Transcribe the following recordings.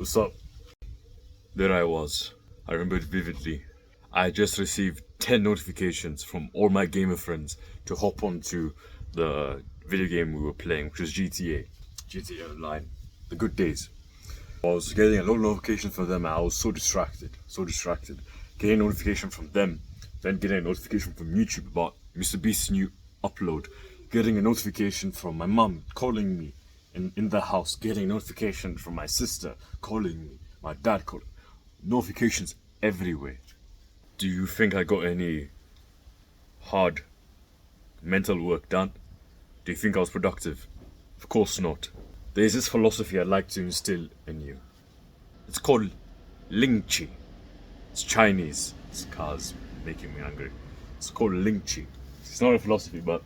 What's up? There I was. I remember it vividly. I just received 10 notifications from all my gamer friends to hop onto the video game we were playing, which was GTA. GTA Online. The good days. I was getting a lot of notifications from them and I was so distracted. So distracted. Getting a notification from them, then getting a notification from YouTube about Mr. Beast's new upload. Getting a notification from my mum calling me in the house. Getting a notification from my sister calling me. My dad calling. Notifications everywhere. Do you think I got any hard mental work done? Do you think I was productive? Of course not. There's this philosophy I'd like to instill in you. It's called Ling Chi. It's Chinese. This car's making me angry. It's called Ling Chi. It's not a philosophy, but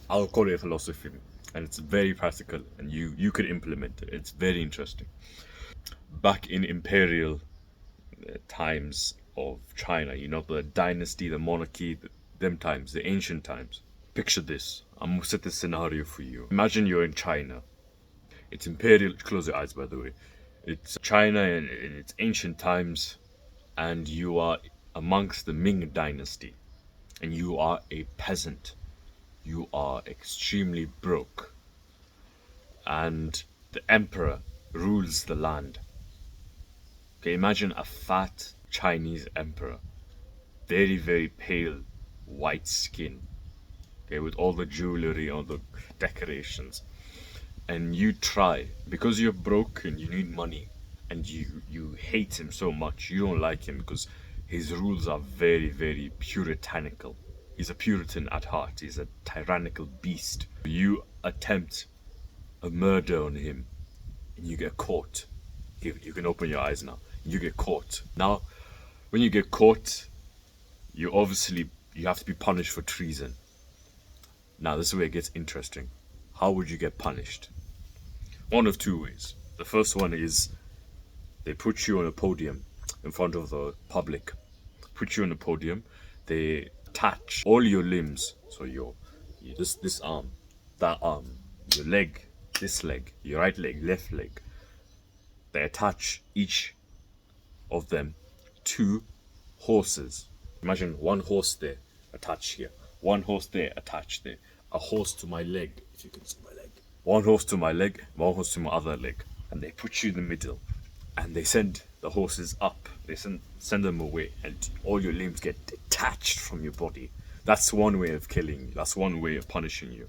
I'll call it a philosophy. And it's very practical and you could implement it. It's very interesting. Back in imperial times of China, the dynasty, the monarchy, them times, the ancient times. Picture this. I'm gonna set this scenario for you. Imagine you're in China. It's imperial. Close your eyes, by the way. It's China in its ancient times, and you are amongst the Ming dynasty, and you are a peasant. You are extremely broke, and the emperor rules the land. Okay, imagine a fat Chinese emperor, very, very pale, white skin, okay, with all the jewelry, all the decorations. And you try, because you're broke and you need money, and you hate him so much, you don't like him because his rules are very, very puritanical. He's a Puritan at heart, he's a tyrannical beast. You attempt a murder on him, and you get caught. You can open your eyes now. You get caught. Now, when you get caught, you have to be punished for treason. Now, this is where it gets interesting. How would you get punished? One of two ways. The first one is they put you on a podium in front of the public. Put you on a podium. They attach all your limbs. So this arm, that arm, your leg, this leg, your right leg, left leg. They attach each of them to horses. Imagine one horse there, attached here. One horse there, attached there. A horse to my leg, if you can see my leg. One horse to my leg, one horse to my other leg. And they put you in the middle. And they send the horses up. They send them away. And all your limbs get detached from your body. That's one way of killing you. That's one way of punishing you.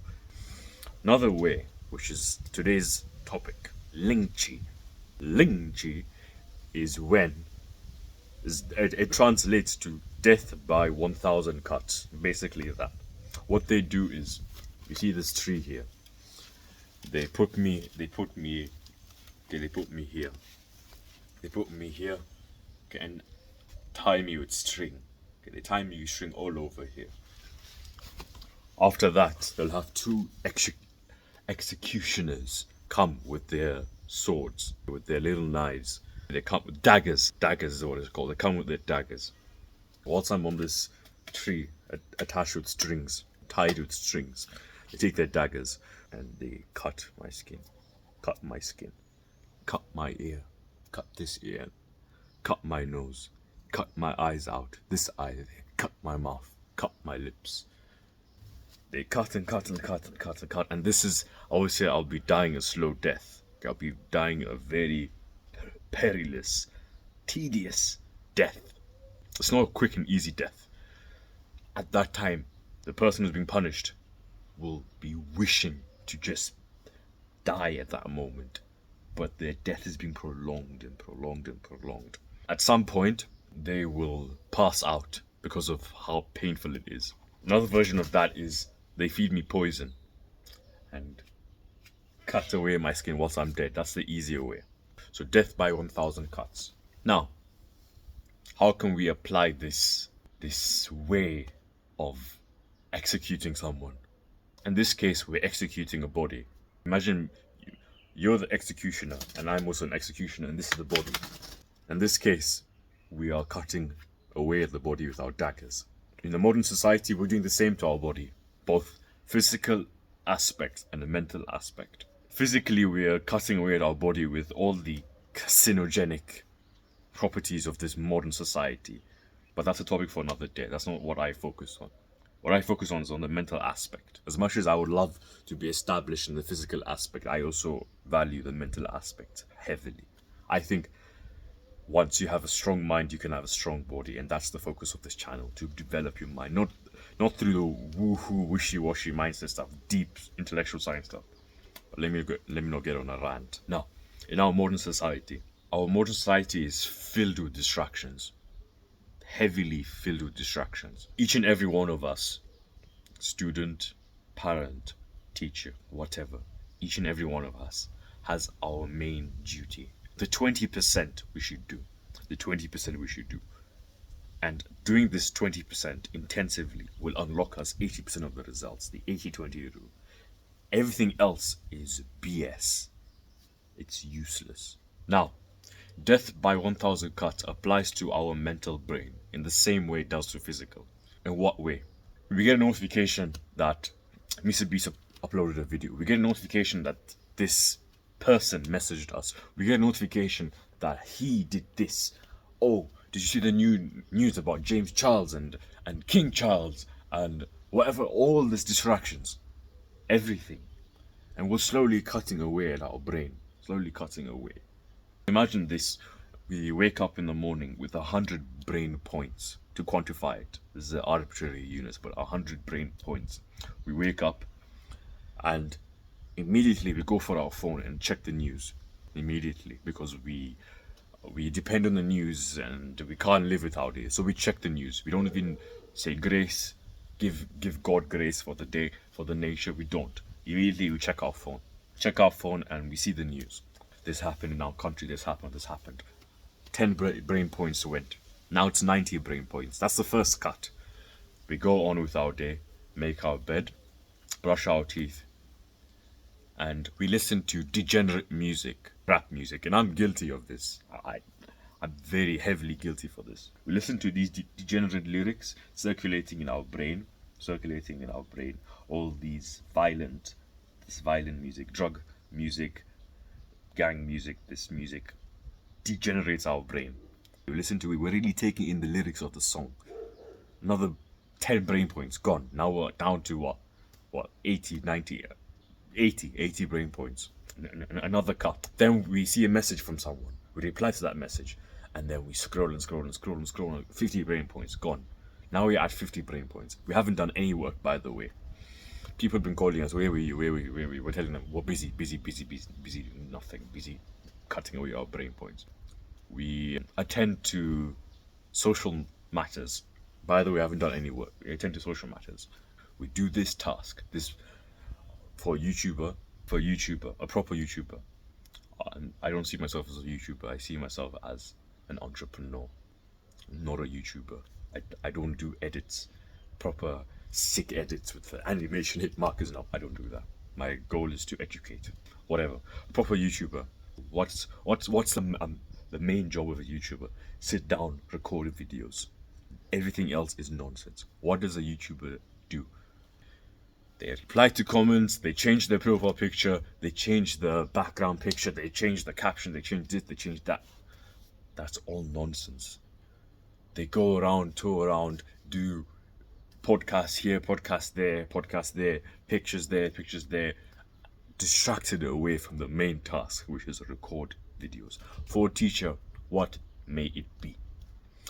Another way, which is today's topic, Ling Chi. Ling Chi is when it translates to death by 1,000 cuts. Basically that. What they do is, you see this tree here. They put me here. They put me here, okay, and tie me with string. Okay, they tie me with string all over here. After that, they'll have two executioners come with their swords, with their little knives. They come with daggers. Daggers is what it's called. They come with their daggers. Whilst I'm on this tree, attached with strings, tied with strings, they take their daggers and they cut my skin, cut my ear, cut this ear, cut my nose, cut my eyes out, this eye, cut my mouth, cut my lips. They cut and cut and cut and cut and cut, and this is, I always say, I'll be dying a slow death. I'll be dying a very perilous, tedious death. It's not a quick and easy death. At that time, the person who's being punished will be wishing to just die at that moment. But their death is being prolonged and prolonged and prolonged. At some point, they will pass out because of how painful it is. Another version of that is they feed me poison and cut away my skin whilst I'm dead. That's the easier way. So death by 1,000 cuts. Now, how can we apply this way of executing someone? In this case, we're executing a body. Imagine you're the executioner and I'm also an executioner and this is the body. In this case, we are cutting away at the body with our daggers. In the modern society, we're doing the same to our body, both physical aspect and the mental aspect. Physically, we are cutting away at our body with all the carcinogenic properties of this modern society. But that's a topic for another day. That's not what I focus on. What I focus on is on the mental aspect. As much as I would love to be established in the physical aspect, I also value the mental aspect heavily. I think once you have a strong mind, you can have a strong body, and that's the focus of this channel, to develop your mind, not through the woohoo, wishy-washy mindset stuff, deep intellectual science stuff. But let me not get on a rant. Now, in our modern society is filled with distractions, heavily filled with distractions. Each and every one of us, student, parent, teacher, whatever, each and every one of us has our main duty. The 20% we should do. The 20% we should do. And doing this 20% intensively will unlock us 80% of the results, the 80-20 rule. Everything else is BS. It's useless. Now, death by 1000 cuts applies to our mental brain in the same way it does to physical. In what way? We get a notification that Mr. Beast uploaded a video. We get a notification that this person messaged us. We get a notification that he did this. Oh, did you see the new news about James Charles and King Charles and whatever? All these distractions. Everything. And we're slowly cutting away at our brain. Slowly cutting away. Imagine this. We wake up in the morning with 100 brain points. To quantify it, this is an arbitrary unit, but 100 brain points. We wake up and immediately we go for our phone and check the news. Immediately, because we depend on the news and we can't live without it. So we check the news. We don't even say grace, give God grace for the day, for the nature. We don't. Immediately we check our phone. Check our phone and we see the news. This happened in our country, this happened. 10 brain points went. Now it's 90 brain points. That's the first cut. We go on with our day, make our bed, brush our teeth, and we listen to degenerate music, rap music, and I'm guilty of this. I'm very heavily guilty for this. We listen to these degenerate lyrics circulating in our brain, all these violent music, drug music, gang music, this music degenerates our brain. We listen to it, we're really taking in the lyrics of the song. Another 10 brain points gone. Now we're down to what 80 brain points. Another cut. Then we see a message from someone. We reply to that message. And then we scroll. 50 brain points gone. Now we're at 50 brain points. We haven't done any work, by the way. People have been calling us, where were you? We're telling them, we're busy, nothing, busy cutting away our brain points. We attend to social matters. By the way, I haven't done any work. We attend to social matters. We do this task, this for a YouTuber, a proper YouTuber. I don't see myself as a YouTuber. I see myself as an entrepreneur, not a YouTuber. I don't do edits, proper sick edits with the animation hit markers. No, I don't do that. My goal is to educate. Whatever. A proper YouTuber. What's the main job of a YouTuber? Sit down, record videos. Everything else is nonsense. What does a YouTuber do? They reply to comments, they change their profile picture, they change the background picture, they change the caption, they change this, they change that. That's all nonsense. They go around, tour around, do podcasts here, podcast there, pictures there, distracted away from the main task, which is record videos. For a teacher, what may it be?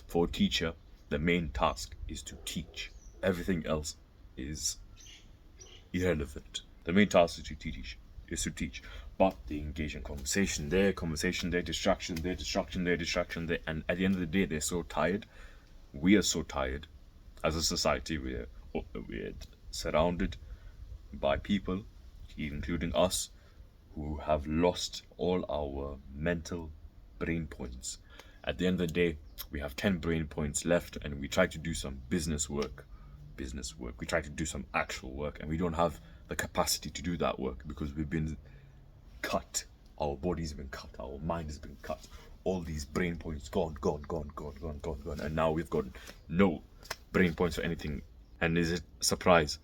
For a teacher, the main task is to teach. Everything else is irrelevant. The main task is to teach. But they engage in conversation there, distraction there, and at the end of the day, they're so tired. We are so tired. As a society, we're surrounded by people, including us, who have lost all our mental brain points. At the end of the day, we have 10 brain points left, and we try to do some business work. We try to do some actual work, and we don't have the capacity to do that work because we've been cut. Our body's been cut. Our mind has been cut. All these brain points gone, and now we've got no brain points for anything. And is it a surprise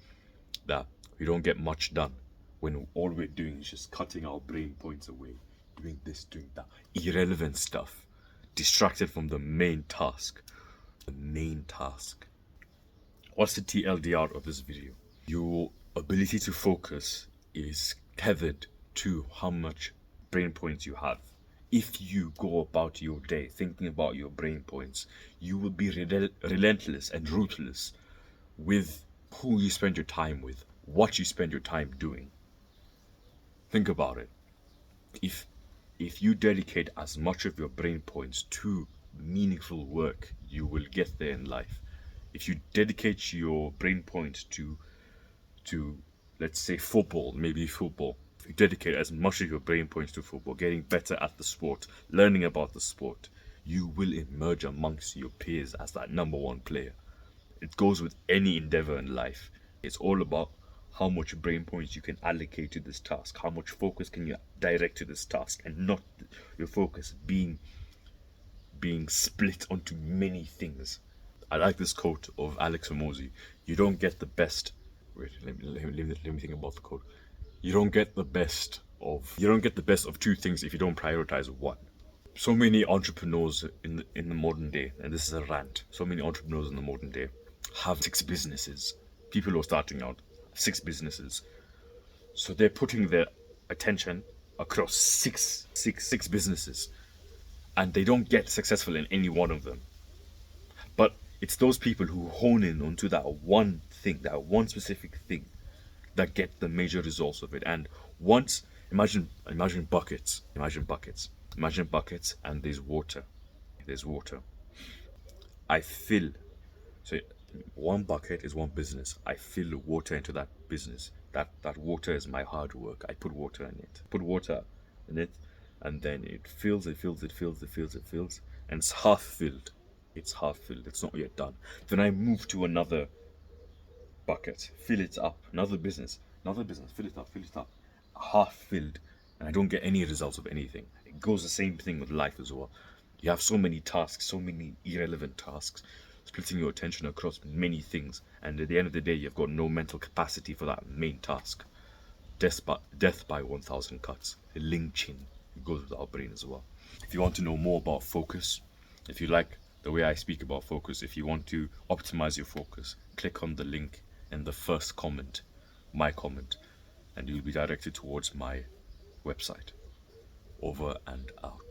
that we don't get much done when all we're doing is just cutting our brain points away? doing this, doing that, irrelevant stuff, distracted from the main task. The main task. What's the TLDR of this video? Your ability to focus is tethered to how much brain points you have. If you go about your day thinking about your brain points, you will be relentless and ruthless with who you spend your time with, what you spend your time doing. Think about it. If you dedicate as much of your brain points to meaningful work, you will get there in life. If you dedicate your brain points to let's say football, maybe football, if you dedicate as much of your brain points to football, getting better at the sport, learning about the sport, you will emerge amongst your peers as that number one player. It goes with any endeavor in life. It's all about how much brain points you can allocate to this task, how much focus can you direct to this task, and not your focus being split onto many things. I like this quote of Alex Hormozi. You don't get the best. Wait, let me think about the quote. You don't get the best of two things if you don't prioritize one. So many entrepreneurs in the modern day, and this is a rant. So many entrepreneurs in the modern day have 6 businesses. People who are starting out, 6 businesses. So they're putting their attention across six businesses, and they don't get successful in any one of them. But it's those people who hone in onto that one thing, that one specific thing, that get the major results of it. And once, imagine buckets, and there's water. I fill, so one bucket is one business. I fill the water into that business. That water is my hard work. I put water in it. And then it fills, and it's half filled. It's not yet done. Then I move to another bucket, fill it up, another business, fill it up, half filled, and I don't get any results of anything. It goes the same thing with life as well. You have so many tasks, so many irrelevant tasks, splitting your attention across many things, and at the end of the day, you've got no mental capacity for that main task. Death by 1,000 cuts. Ling Chin. It goes with our brain as well. If you want to know more about focus, if you like the way I speak about focus, if you want to optimize your focus, click on the link in the first comment, my comment, and you'll be directed towards my website. Over and out.